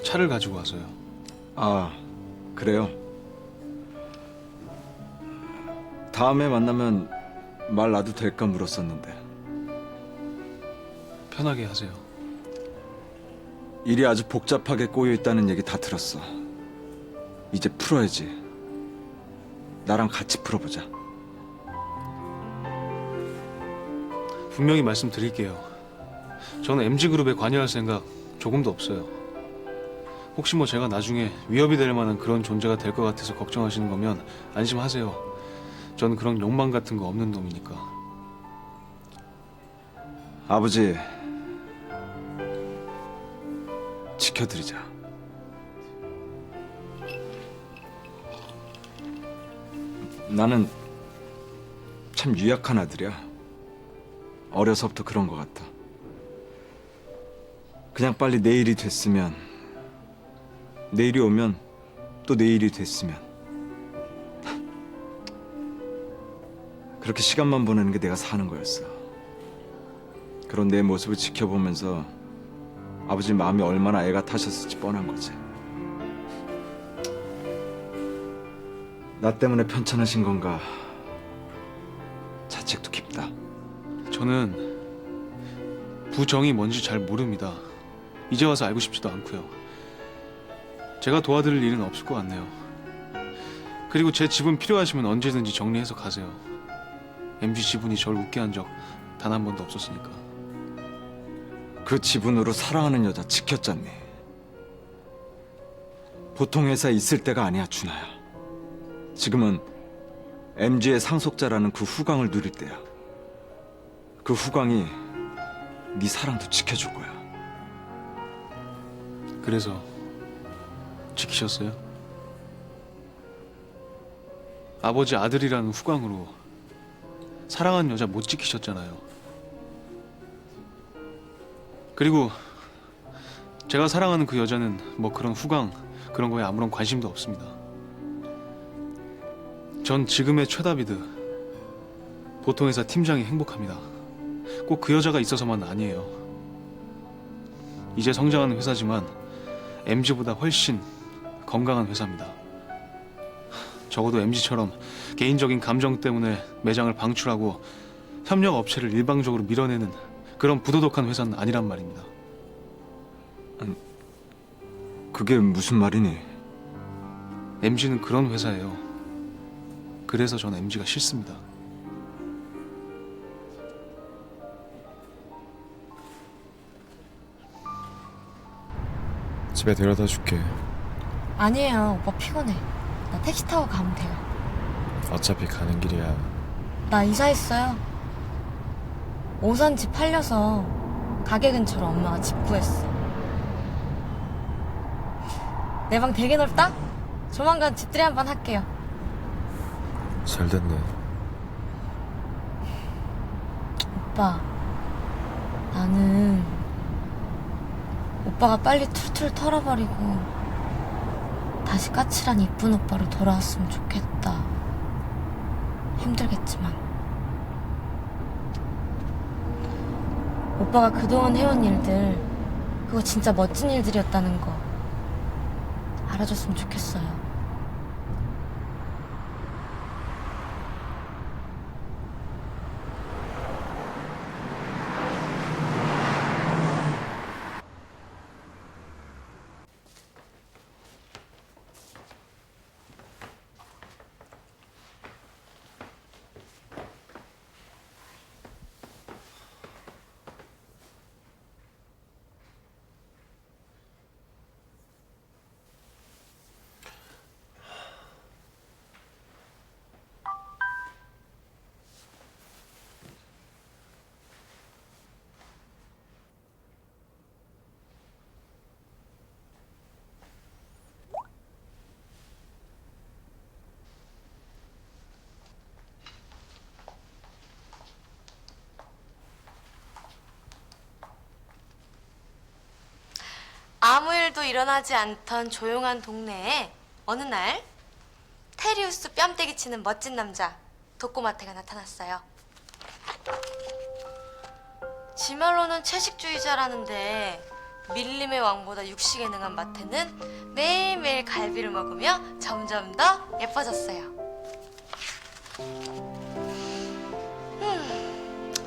차를 가지고 와서요. 아, 그래요? 다음에 만나면 말 놔도 될까 물었었는데 편하게 하세요. 일이 아주 복잡하게 꼬여 있다는 얘기 다 들었어. 이제 풀어야지. 나랑 같이 풀어보자. 분명히 말씀드릴게요. 저는 MG그룹에 관여할 생각 조금도 없어요. 혹시 뭐 제가 나중에 위협이 될 만한 그런 존재가 될 것 같아서 걱정하시는 거면 안심하세요. 저는 그런 욕망 같은 거 없는 놈이니까. 아버지, 지켜드리자. 나는 참 유약한 아들이야. 어려서부터 그런 것 같아. 그냥 빨리 내일이 됐으면, 내일이 오면 또 내일이 됐으면. 그렇게 시간만 보내는 게 내가 사는 거였어. 그런 내 모습을 지켜보면서 아버지 마음이 얼마나 애가 타셨을지 뻔한 거지. 나 때문에 편찮으신 건가 자책도 깊다. 저는 부정이 뭔지 잘 모릅니다. 이제 와서 알고 싶지도 않고요. 제가 도와드릴 일은 없을 것 같네요. 그리고 제 집은 필요하시면 언제든지 정리해서 가세요. MG 지분이 절 웃게 한 적 단 한 번도 없었으니까. 그 지분으로 사랑하는 여자 지켰잖니. 보통 회사에 있을 때가 아니야, 준하야. 지금은 MG의 상속자라는 그 후광을 누릴 때야. 그 후광이 네 사랑도 지켜줄 거야. 그래서 지키셨어요? 아버지 아들이라는 후광으로 사랑하는 여자 못 지키셨잖아요. 그리고 제가 사랑하는 그 여자는 뭐 그런 후광 그런 거에 아무런 관심도 없습니다. 전 지금의 최다비드 보통 회사 팀장이 행복합니다. 꼭 그 여자가 있어서만 아니에요. 이제 성장하는 회사지만 MG보다 훨씬 건강한 회사입니다. 적어도 MG처럼 개인적인 감정 때문에 매장을 방출하고 협력 업체를 일방적으로 밀어내는 그런 부도덕한 회사는 아니란 말입니다. 그게 무슨 말이니? MG는 그런 회사예요. 그래서 전 MG가 싫습니다. 집에 데려다 줄게. 아니에요. 오빠 피곤해. 나 택시 타고 가면 돼요. 어차피 가는 길이야. 나 이사했어요. 오산 집 팔려서 가게 근처로 엄마가 집 구했어. 내 방 되게 넓다? 조만간 집들이 한번 할게요. 잘 됐네. 오빠, 나는 오빠가 빨리 툴툴 털어버리고 다시 까칠한 이쁜 오빠로 돌아왔으면 좋겠다. 힘들겠지만. 오빠가 그동안 해온 일들, 그거 진짜 멋진 일들이었다는 거 알아줬으면 좋겠어요. 아무 일도 일어나지 않던 조용한 동네에 어느 날 테리우스 뺨때기 치는 멋진 남자 도꼬마테가 나타났어요. 지 말로는 채식주의자라는데 밀림의 왕보다 육식에 능한 마태는 매일매일 갈비를 먹으며 점점 더 예뻐졌어요.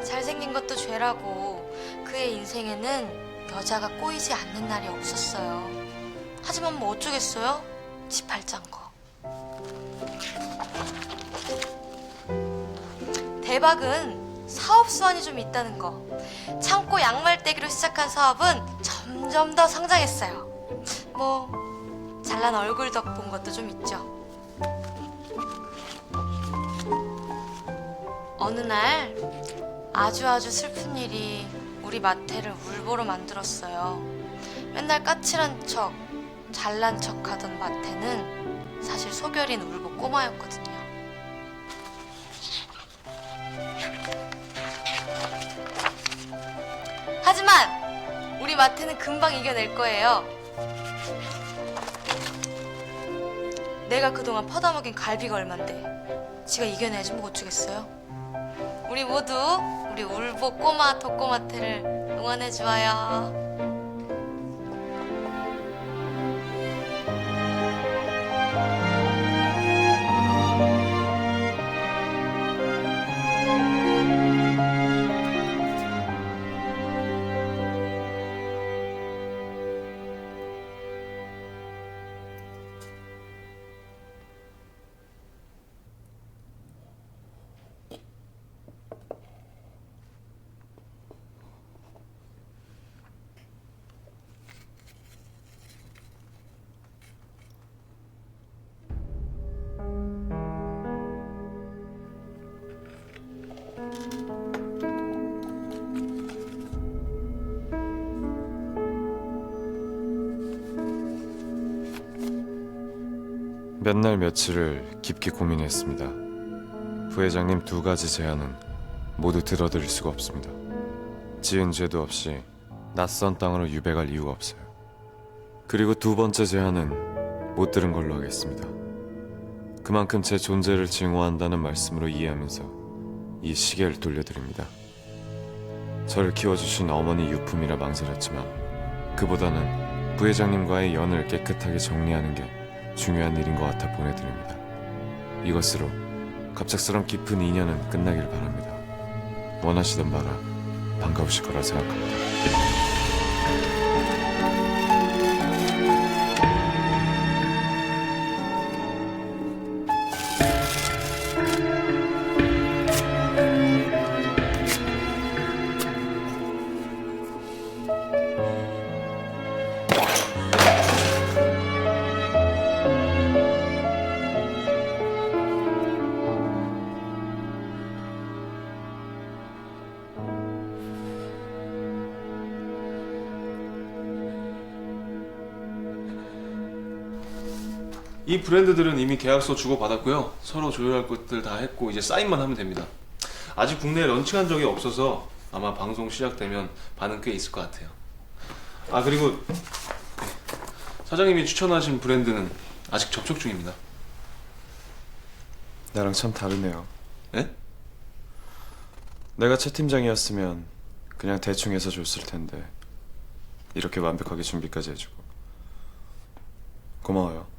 잘생긴 것도 죄라고 그의 인생에는 여자가 꼬이지 않는 날이 없었어요. 하지만 뭐 어쩌겠어요? 지 팔짱 거. 대박은 사업 수완이 좀 있다는 거. 창고 양말 떼기로 시작한 사업은 점점 더 성장했어요. 뭐 잘난 얼굴 덕 본 것도 좀 있죠. 어느 날 아주 슬픈 일이 우리 마태를 울보로 만들었어요. 맨날 까칠한 척, 잘난 척 하던 마태는 사실 소결인 울보 꼬마였거든요. 하지만 우리 마태는 금방 이겨낼 거예요. 내가 그동안 퍼다먹인 갈비가 얼만데 지가 이겨내야지 뭐 어쩌겠어요. 우리 모두 우리 울보 꼬마 독꼬마태를 응원해줘요. 몇 날 며칠을 깊게 고민했습니다. 부회장님 두 가지 제안은 모두 들어드릴 수가 없습니다. 지은 죄도 없이 낯선 땅으로 유배갈 이유가 없어요. 그리고 두 번째 제안은 못 들은 걸로 하겠습니다. 그만큼 제 존재를 증오한다는 말씀으로 이해하면서 이 시계를 돌려드립니다. 저를 키워주신 어머니 유품이라 망설였지만 그보다는 부회장님과의 연을 깨끗하게 정리하는 게 중요한 일인 것 같아 보내드립니다. 이것으로 갑작스런 깊은 인연은 끝나길 바랍니다. 원하시던 바라 반가우실 거라 생각합니다. 이 브랜드들은 이미 계약서 주고받았고요. 서로 조율할 것들 다 했고 이제 사인만 하면 됩니다. 아직 국내에 런칭한 적이 없어서 아마 방송 시작되면 반응 꽤 있을 것 같아요. 아 그리고 사장님이 추천하신 브랜드는 아직 접촉 중입니다. 나랑 참 다르네요. 네? 내가 최 팀장이었으면 그냥 대충 해서 줬을 텐데 이렇게 완벽하게 준비까지 해주고 고마워요.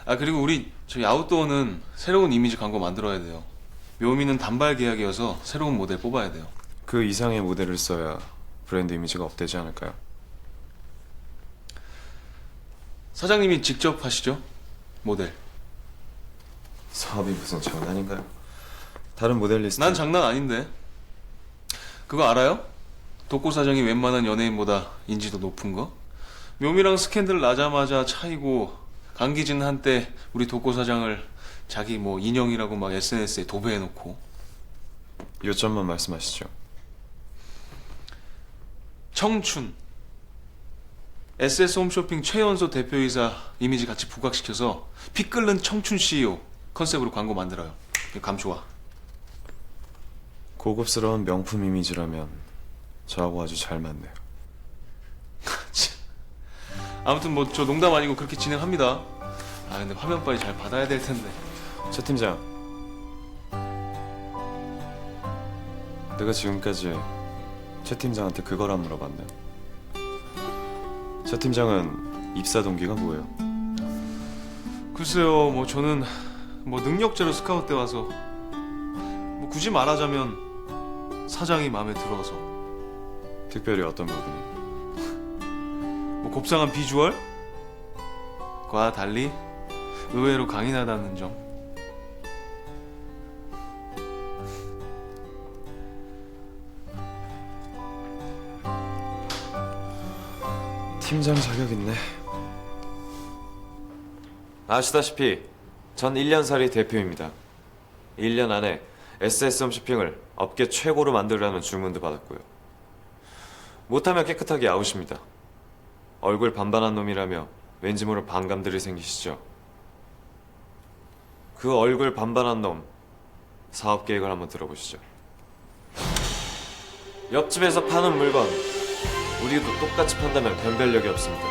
아 그리고 우리 저희 아웃도어는 새로운 이미지 광고 만들어야 돼요. 묘미는 단발 계약이어서 새로운 모델 뽑아야 돼요. 그 이상의 모델을 써야 브랜드 이미지가 업되지 않을까요? 사장님이 직접 하시죠? 모델. 사업이 무슨 장난인가요? 다른 모델리스트 난 장난 아닌데. 그거 알아요? 독고 사장이 웬만한 연예인보다 인지도 높은 거? 묘미랑 스캔들 나자마자 차이고 강기진 한때 우리 독고 사장을 자기 뭐 인형이라고 막 SNS에 도배해놓고. 요점만 말씀하시죠. 청춘. SS 홈쇼핑 최연소 대표이사 이미지 같이 부각시켜서 피 끓는 청춘 CEO 컨셉으로 광고 만들어요. 감 좋아. 고급스러운 명품 이미지라면 저하고 아주 잘 맞네요. 아무튼 뭐 저 농담 아니고 그렇게 진행합니다. 아 근데 화면 빨리 잘 받아야 될 텐데. 최 팀장, 내가 지금까지 최 팀장한테 그걸 안 물어봤네. 최 팀장은 입사 동기가 뭐예요? 글쎄요, 뭐 저는 뭐 능력자로 스카우트 때 와서 뭐 굳이 말하자면 사장이 마음에 들어서 특별히 어떤 부분이? 뭐 곱상한 비주얼? 과 달리 의외로 강인하다는 점. 팀장 자격 있네. 아시다시피 전 1년살이 대표입니다. 1년 안에 SS 홈쇼핑을 업계 최고로 만들라는 주문도 받았고요. 못하면 깨끗하게 아웃입니다. 얼굴 반반한 놈이라며 왠지 모를 반감들이 생기시죠? 그 얼굴 반반한 놈 사업 계획을 한번 들어보시죠. 옆집에서 파는 물건 우리도 똑같이 판다면 변별력이 없습니다.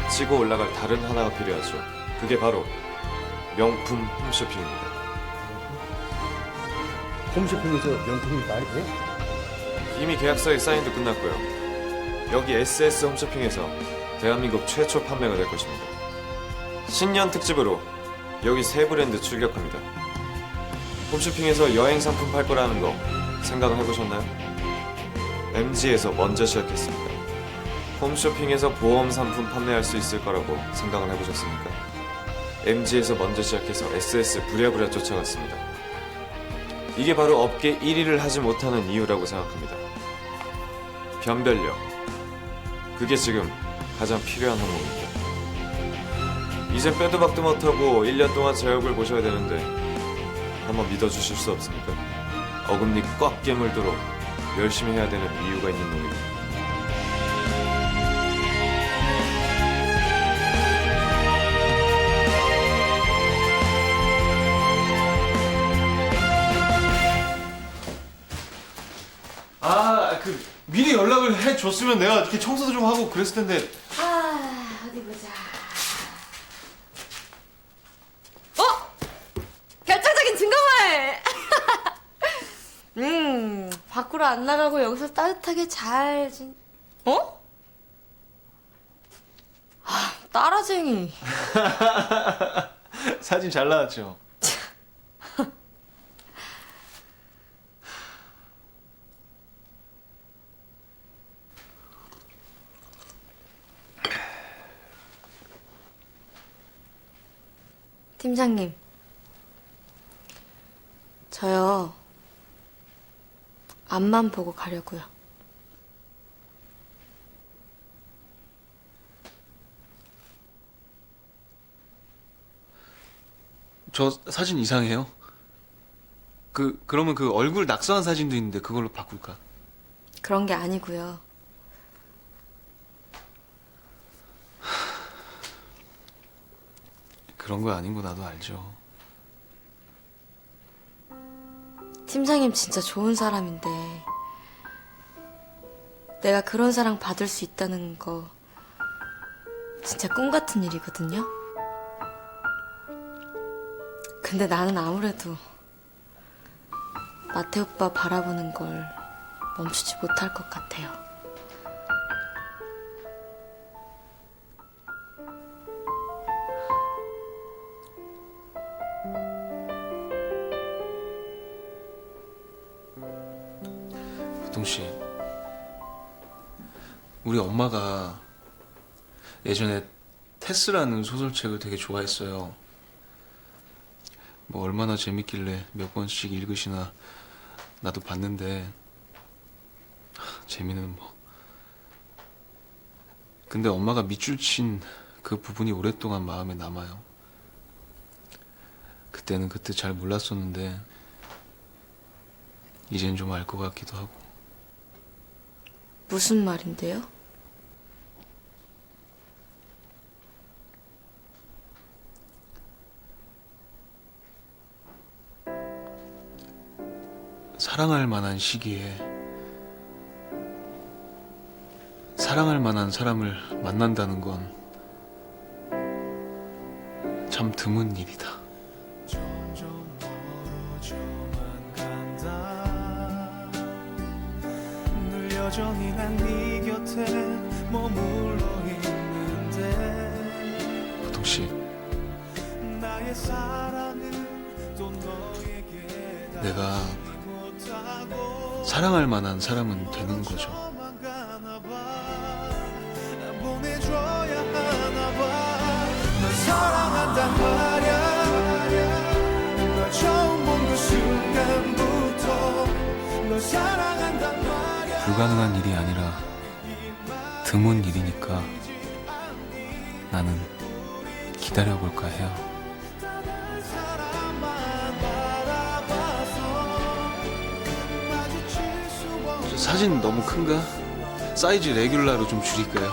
치고 올라갈 다른 하나가 필요하죠. 그게 바로 명품 홈쇼핑입니다. 홈쇼핑에서 명품이 말이 돼? 이미 계약서에 사인도 끝났고요. 여기 SS 홈쇼핑에서 대한민국 최초 판매가 될 것입니다. 신년 특집으로 여기 새 브랜드 출격합니다. 홈쇼핑에서 여행 상품 팔 거라는 거 생각은 해보셨나요? MG에서 먼저 시작했습니다. 홈쇼핑에서 보험 상품 판매할 수 있을 거라고 생각을 해보셨습니까? MG에서 먼저 시작해서 SS 부랴부랴 쫓아갔습니다. 이게 바로 업계 1위를 하지 못하는 이유라고 생각합니다. 변별력. 그게 지금 가장 필요한 항목입니다. 이젠 빼도 박도 못하고 1년 동안 제 얼굴 보셔야 되는데 한번 믿어주실 수 없습니까? 어금니 꽉 깨물도록 열심히 해야 되는 이유가 있는 놈입니다. 그 미리 연락을 해줬으면 내가 이렇게 청소도 좀 하고 그랬을 텐데. 어디 보자. 결정적인 증거물! 밖으로 안 나가고 여기서 따뜻하게 잘 따라쟁이. 사진 잘 나왔죠? 팀장님, 저요, 앞만 보고 가려고요. 저 사진 이상해요? 그러면 그 얼굴 낙서한 사진도 있는데 그걸로 바꿀까? 그런 게 아니고요. 그런 거 아닌 거 나도 알죠. 팀장님 진짜 좋은 사람인데 내가 그런 사랑 받을 수 있다는 거 진짜 꿈 같은 일이거든요. 근데 나는 아무래도 마태 오빠 바라보는 걸 멈추지 못할 것 같아요. 보통 씨, 우리 엄마가 예전에 테스라는 소설책을 되게 좋아했어요. 뭐 얼마나 재밌길래 몇 번씩 읽으시나 나도 봤는데 재미는 뭐. 근데 엄마가 밑줄 친 그 부분이 오랫동안 마음에 남아요. 그때는 그때 잘 몰랐었는데 이젠 좀 알 것 같기도 하고. 무슨 말인데요? 사랑할 만한 시기에 사랑할 만한 사람을 만난다는 건 참 드문 일이다. 여전히 난 네 곁에 머물러 있는데 보통 씨, 나의 사랑은 또 너에게 내가 못하고 사랑할 만한 사람은 되는 거죠. 도망가나 봐. 보내줘야 하나 봐널 사랑한단 말야 널 처음 본 그 순간부터 널 사랑한단 말야 불가능한 일이 아니라 드문 일이니까 나는 기다려볼까 해요. 저 사진 너무 큰가? 사이즈 레귤라로 좀 줄일까요?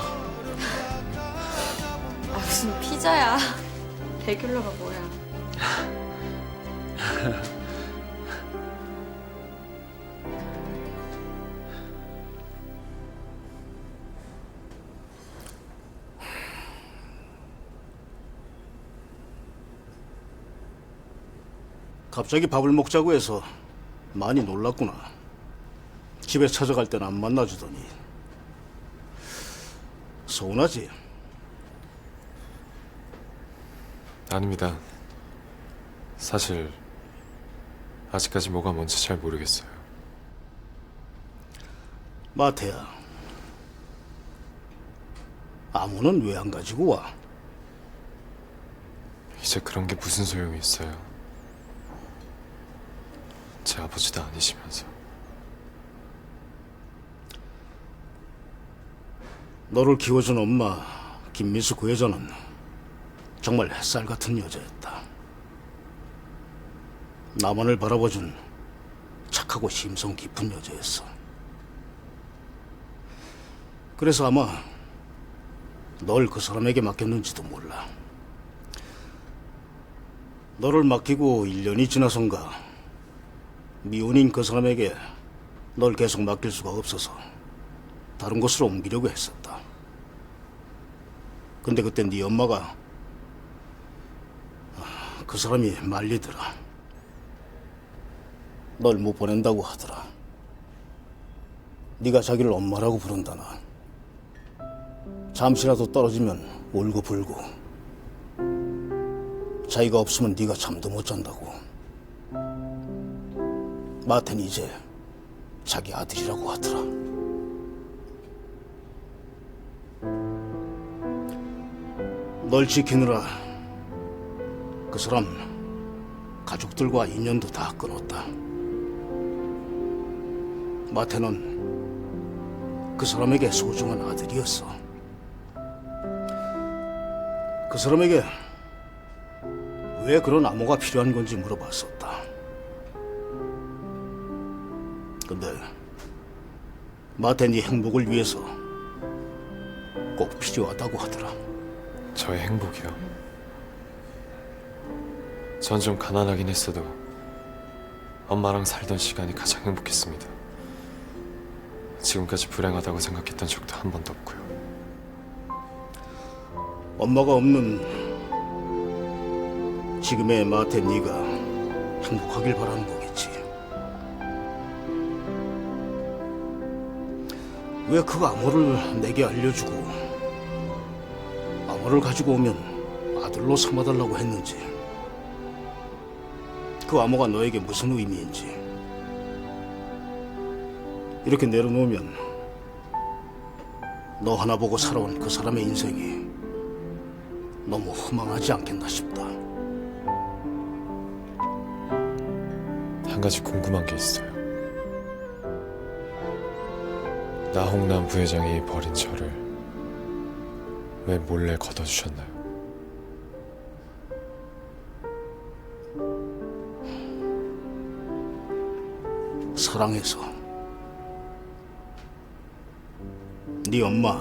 아, 무슨 피자야. 레귤러가 뭐야. 갑자기 밥을 먹자고 해서 많이 놀랐구나. 집에 찾아갈 땐 안 만나주더니. 서운하지? 아닙니다. 사실 아직까지 뭐가 뭔지 잘 모르겠어요. 마태야, 아무는 왜 안 가지고 와? 이제 그런 게 무슨 소용이 있어요. 제 아버지도 아니시면서. 너를 키워준 엄마 김미수 그 여자는 정말 햇살 같은 여자였다. 나만을 바라봐준 착하고 심성 깊은 여자였어. 그래서 아마 널 그 사람에게 맡겼는지도 몰라. 너를 맡기고 1년이 지나선가 미혼인 그 사람에게 널 계속 맡길 수가 없어서 다른 곳으로 옮기려고 했었다. 근데 그때 네 엄마가 그 사람이 말리더라. 널 못 보낸다고 하더라. 네가 자기를 엄마라고 부른다나. 잠시라도 떨어지면 울고불고. 자기가 없으면 네가 잠도 못 잔다고. 마태는 이제 자기 아들이라고 하더라. 널 지키느라 그 사람 가족들과 인연도 다 끊었다. 마태는 그 사람에게 소중한 아들이었어. 그 사람에게 왜 그런 암호가 필요한 건지 물어봤었다. 근데 마태 네 행복을 위해서 꼭 필요하다고 하더라. 저의 행복이요. 전 좀 가난하긴 했어도 엄마랑 살던 시간이 가장 행복했습니다. 지금까지 불행하다고 생각했던 적도 한 번도 없고요. 엄마가 없는 지금의 마태 네가 행복하길 바라는 거겠지. 왜 그 암호를 내게 알려주고 암호를 가지고 오면 아들로 삼아달라고 했는지, 그 암호가 너에게 무슨 의미인지 이렇게 내려놓으면 너 하나 보고 살아온 그 사람의 인생이 너무 허망하지 않겠나 싶다. 한 가지 궁금한 게 있어요. 나홍남 부회장이 버린 저를 왜 몰래 걷어주셨나요? 사랑해서. 네 엄마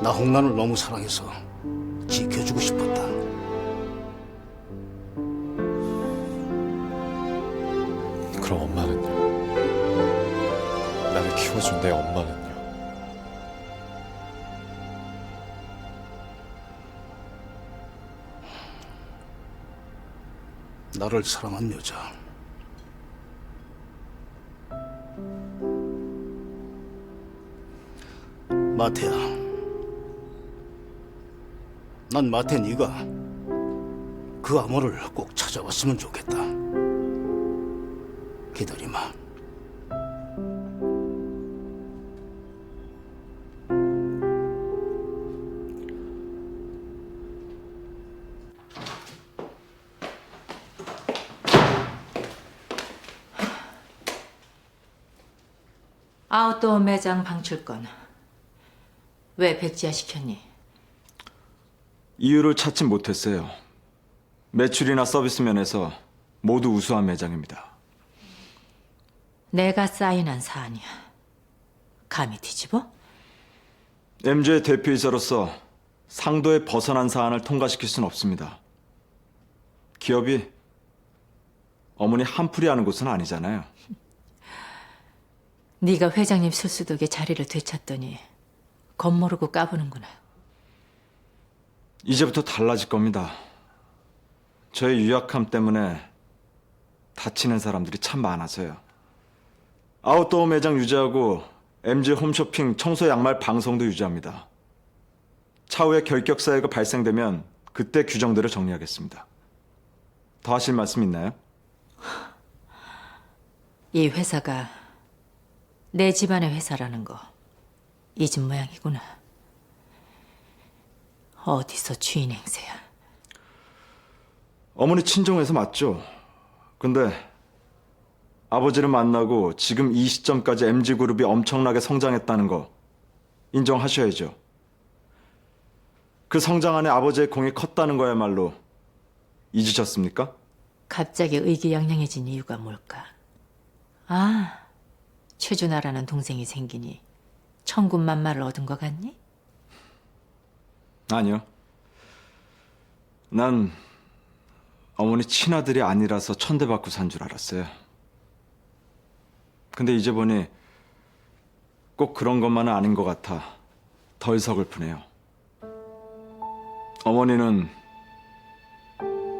나홍란을 너무 사랑해서 지켜주고 싶었다. 그럼 엄마는요? 나를 키워준 내 엄마는요? 나를 사랑한 여자. 마태야. 난 마태 네가 그 암호를 꼭 찾아왔으면 좋겠다. 기다리마. 아웃도어 매장 방출건 왜 백지화 시켰니? 이유를 찾지 못했어요. 매출이나 서비스 면에서 모두 우수한 매장입니다. 내가 사인한 사안이야. 감히 뒤집어? MG의 대표이사로서 상도에 벗어난 사안을 통과시킬 수는 없습니다. 기업이 어머니 한풀이 하는 곳은 아니잖아요. 네가 회장님 술수독에 자리를 되찾더니 겁모르고 까부는구나. 이제부터 달라질 겁니다. 저의 유약함 때문에 다치는 사람들이 참 많아서요. 아웃도어 매장 유지하고 MG 홈쇼핑 청소 양말 방송도 유지합니다. 차후에 결격 사유가 발생되면 그때 규정대로 정리하겠습니다. 더 하실 말씀 있나요? 이 회사가 내 집안의 회사라는 거 잊은 모양이구나. 어디서 주인 행세야. 어머니 친정에서 맞죠? 근데 아버지를 만나고 지금 이 시점까지 MG그룹이 엄청나게 성장했다는 거 인정하셔야죠. 그 성장 안에 아버지의 공이 컸다는 거야말로 잊으셨습니까? 갑자기 의기양양해진 이유가 뭘까? 아, 최준하라는 동생이 생기니 천군만마를 얻은 것 같니? 아니요. 난 어머니 친아들이 아니라서 천대받고 산 줄 알았어요. 근데 이제 보니 꼭 그런 것만은 아닌 것 같아 덜 서글프네요. 어머니는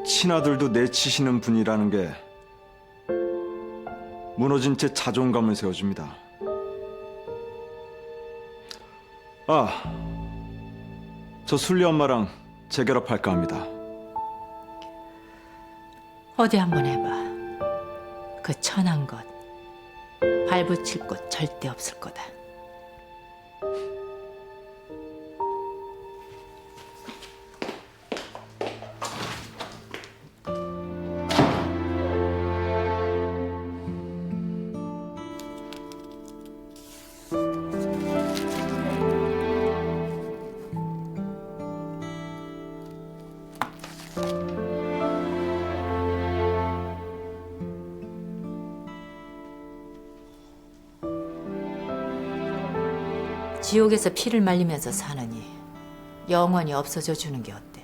친아들도 내치시는 분이라는 게 무너진 제 자존감을 세워줍니다. 저 순리 엄마랑 재결합할까 합니다. 어디 한번 해봐. 그 천한 것 발붙일 곳 절대 없을 거다. 지옥에서 피를 말리면서 사느니 영원히 없어져 주는 게 어때?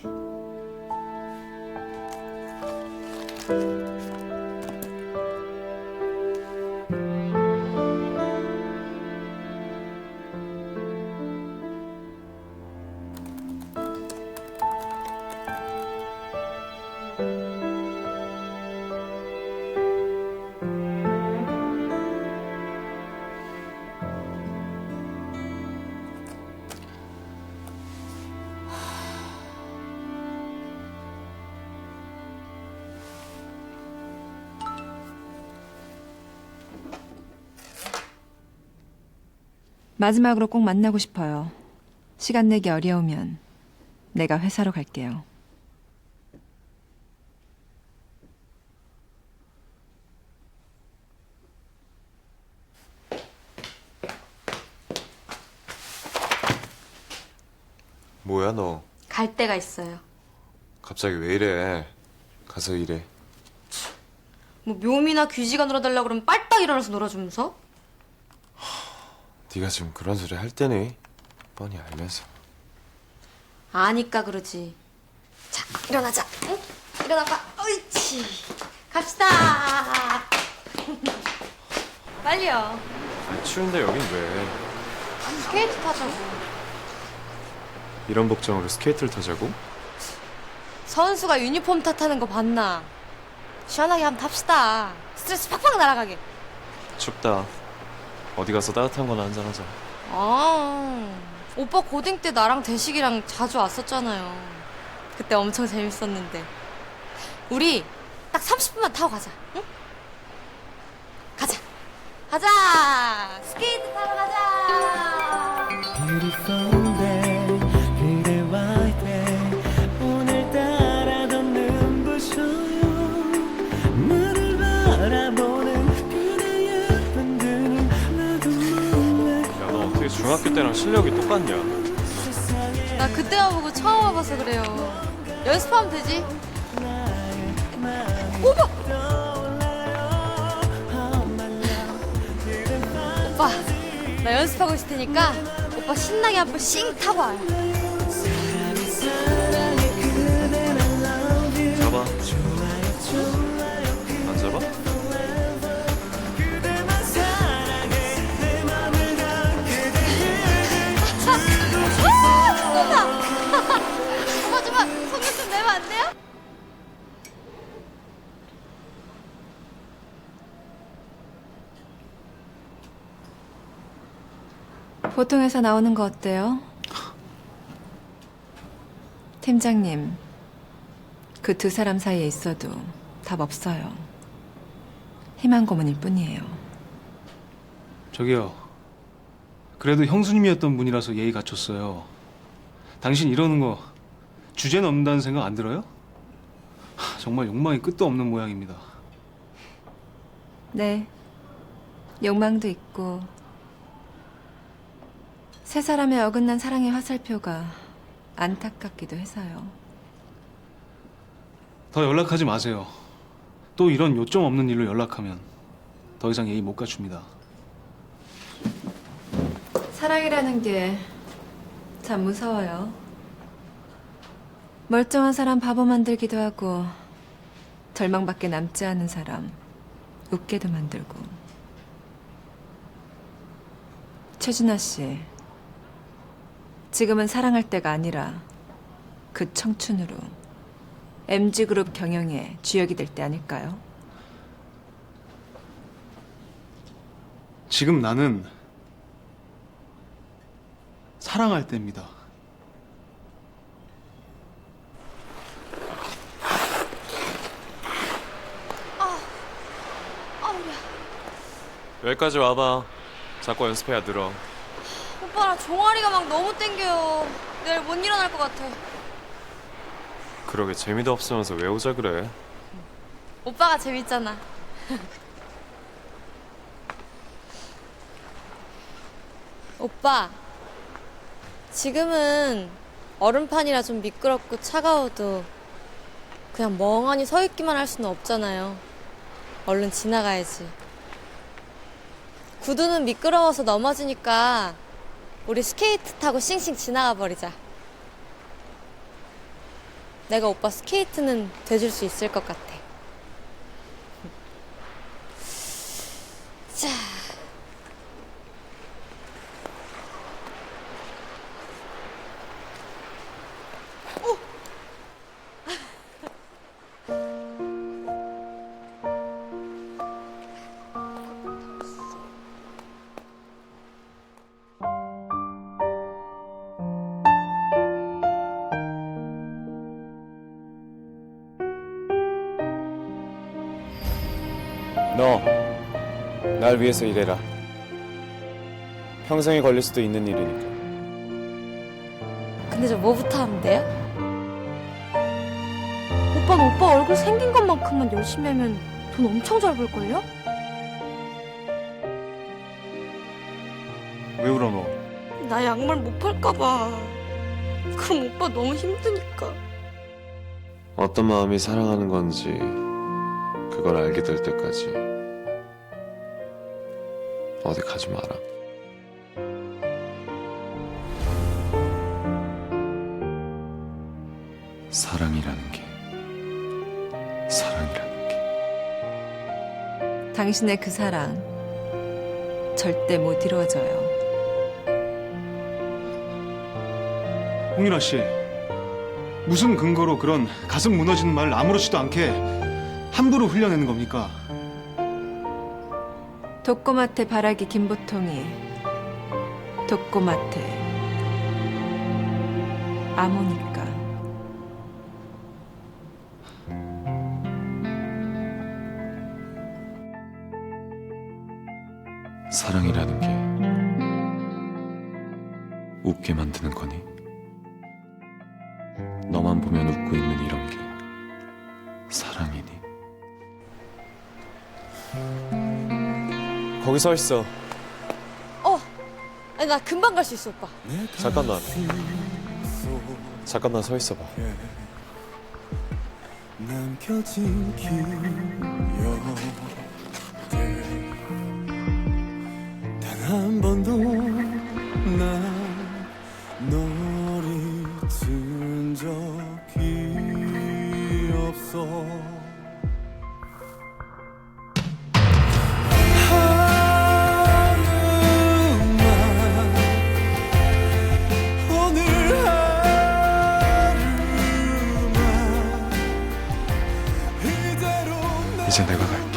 마지막으로 꼭 만나고 싶어요. 시간 내기 어려우면 내가 회사로 갈게요. 뭐야 너? 갈 데가 있어요. 갑자기 왜 이래? 가서 일해. 뭐 묘미나 귀지가 놀아달라 그러면 빨딱 일어나서 놀아주면서? 네가 지금 그런 소리 할 때니? 뻔히 알면서. 아니까 그러지. 자, 일어나자. 응? 일어나봐. 어이치. 갑시다. 빨리요. 아, 추운데 여긴 왜? 스케이트 타자고. 이런 복장으로 스케이트를 타자고? 선수가 유니폼 탓하는 거 봤나? 시원하게 한번 탑시다. 스트레스 팍팍 날아가게. 춥다. 어디 가서 따뜻한 거나 한잔하자. 아, 오빠 고딩 때 나랑 대식이랑 자주 왔었잖아요. 그때 엄청 재밌었는데. 우리 딱 30분만 타고 가자. 응? 가자. 가자. 스케이트 타러 가자. Beautiful day 그대와의 day 오늘따라 더 눈부셔요 나를 바라보는 그대 예쁜 눈은 나도 몰래 야, 너 어떻게 중학교 때랑 실력이 똑같냐? 나 그때 와보고 처음 와봐서 그래요. 연습하면 되지. 오빠! 오빠, 나 연습하고 있을 테니까 오빠 신나게 한번 싱 타고 와요. 잡아. 안 잡아? 오빠 좀만 손좀 좀 내면 안 돼요? 보통 회사 나오는 거 어때요? 팀장님, 그 두 사람 사이에 있어도 답 없어요. 희망 고문일 뿐이에요. 저기요. 그래도 형수님이었던 분이라서 예의 갖췄어요. 당신 이러는 거 주제 넘는다는 생각 안 들어요? 정말 욕망이 끝도 없는 모양입니다. 네, 욕망도 있고 세 사람의 어긋난 사랑의 화살표가 안타깝기도 해서요. 더 연락하지 마세요. 또 이런 요점 없는 일로 연락하면 더 이상 예의 못 갖춥니다. 사랑이라는 게 참 무서워요. 멀쩡한 사람 바보 만들기도 하고 절망밖에 남지 않은 사람 웃게도 만들고. 최준하 씨, 지금은 사랑할 때가 아니라 그 청춘으로 MG그룹 경영에 주역이 될 때 아닐까요? 지금 나는 사랑할 때입니다. 여기까지 와봐. 자꾸 연습해야 늘어. 오빠 나 종아리가 막 너무 땡겨요. 내일 못 일어날 것 같아. 그러게 재미도 없으면서 왜 오자 그래? 오빠가 재밌잖아. 오빠, 지금은 얼음판이라 좀 미끄럽고 차가워도 그냥 멍하니 서 있기만 할 수는 없잖아요. 얼른 지나가야지. 구두는 미끄러워서 넘어지니까 우리 스케이트 타고 싱싱 지나가 버리자. 내가 오빠 스케이트는 돼줄 수 있을 것 같아. 자. 너 날 위해서 일해라. 평생에 걸릴 수도 있는 일이니까. 근데 저 뭐부터 하면 돼요? 오빠는 오빠 얼굴 생긴 것만큼만 열심히 하면 돈 엄청 잘 벌걸요? 왜 울어 너? 나 양말 못 팔까봐. 그럼 오빠 너무 힘드니까. 어떤 마음이 사랑하는 건지 그걸 알게 될 때까지 어디 가지 마라. 사랑이라는 게 당신의 그 사랑 절대 못 이루어져요. 홍윤아 씨, 무슨 근거로 그런 가슴 무너지는 말을 아무렇지도 않게 함부로 흘려내는 겁니까? 독고마태 바라기 김보통이 독고마태 암호니까. 사랑이라는 게 웃게 만드는 거니? 너만 보면 웃고 있는 이런 게 사랑이니? 거기 서 있어. 아니, 나 금방 갈 수 있어, 오빠. 잠깐만 서 있어봐. 남겨진 기억들 단 한 번도 난 널 잊은 적이 없어. 이제 내가 갈게.